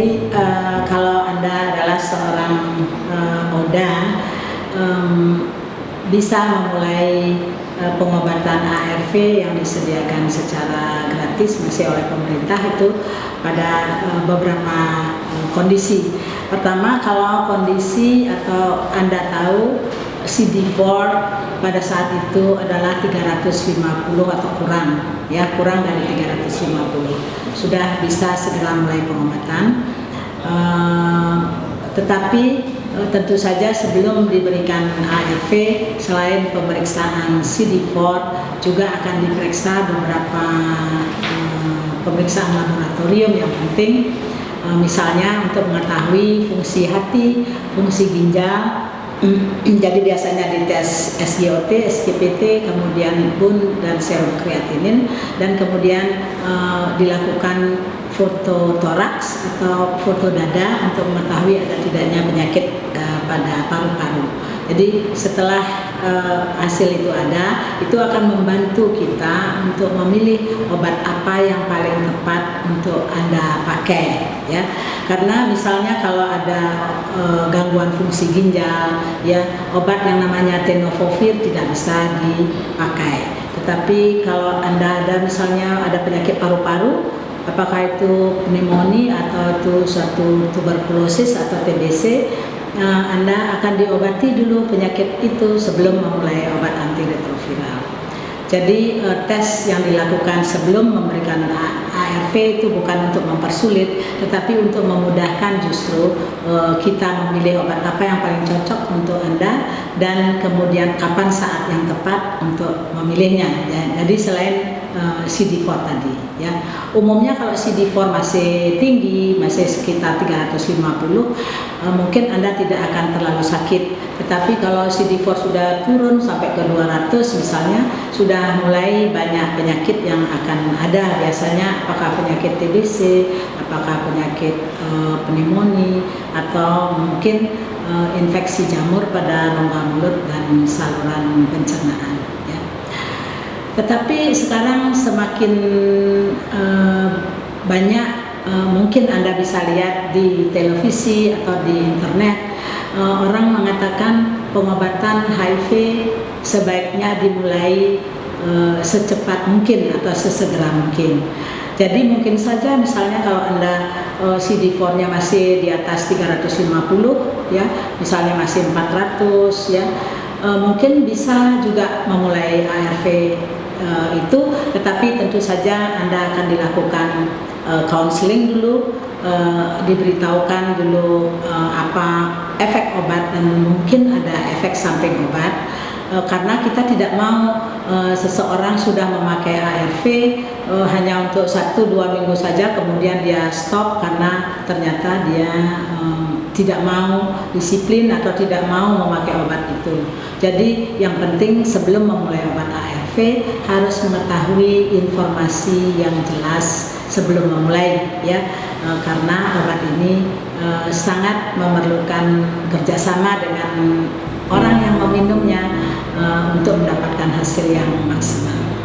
Jadi kalau Anda adalah seorang ODA, bisa memulai pengobatan ARV yang disediakan secara gratis masih oleh pemerintah itu pada beberapa kondisi. Pertama, kalau kondisi atau Anda tahu CD4 pada saat itu adalah 350 atau kurang, ya, kurang dari 350, sudah bisa segera mulai pengobatan. Tetapi tentu saja sebelum diberikan ARV, selain pemeriksaan CD4 juga akan diperiksa beberapa pemeriksaan laboratorium yang penting, misalnya untuk mengetahui fungsi hati, fungsi ginjal. Jadi biasanya dites SGOT, SGPT, kemudian BUN dan serum kreatinin, dan kemudian dilakukan foto toraks atau foto dada untuk mengetahui ada tidaknya penyakit pada paru-paru. Jadi setelah hasil itu ada, itu akan membantu kita untuk memilih obat apa yang paling tepat untuk Anda pakai, ya. Karena misalnya kalau ada gangguan fungsi ginjal, ya, obat yang namanya tenofovir tidak bisa dipakai. Tetapi kalau Anda ada misalnya ada penyakit paru-paru, apakah itu pneumonia atau itu suatu tuberkulosis atau TBC, Anda akan diobati dulu penyakit itu sebelum memulai obat antiretroviral. Jadi tes yang dilakukan sebelum memberikan ARV itu bukan untuk mempersulit, tetapi untuk memudahkan justru kita memilih obat apa yang paling cocok untuk Anda dan kemudian kapan saat yang tepat untuk memilihnya. Jadi selain CD4 tadi, ya, umumnya kalau CD4 masih tinggi, masih sekitar 350, mungkin Anda tidak akan terlalu sakit. Tetapi kalau CD4 sudah turun sampai ke 200 misalnya, sudah mulai banyak penyakit yang akan ada. Biasanya apakah penyakit TBC, apakah penyakit pneumonia, atau mungkin infeksi jamur pada rongga mulut dan saluran pencernaan. Tetapi sekarang semakin banyak, mungkin Anda bisa lihat di televisi atau di internet, orang mengatakan pengobatan HIV sebaiknya dimulai secepat mungkin atau sesegera mungkin. Jadi mungkin saja misalnya kalau Anda CD4-nya masih di atas 350, ya, misalnya masih 400, ya, mungkin bisa juga memulai ARV itu, tetapi tentu saja Anda akan dilakukan counseling dulu, diberitahukan dulu apa efek obat dan mungkin ada efek samping obat, karena kita tidak mau seseorang sudah memakai ARV hanya untuk 1-2 minggu saja kemudian dia stop karena ternyata dia tidak mau disiplin atau tidak mau memakai obat itu. Jadi yang penting sebelum memulai obat ARV harus mengetahui informasi yang jelas sebelum memulai, ya, karena obat ini sangat memerlukan kerjasama dengan orang yang meminumnya untuk mendapatkan hasil yang maksimal.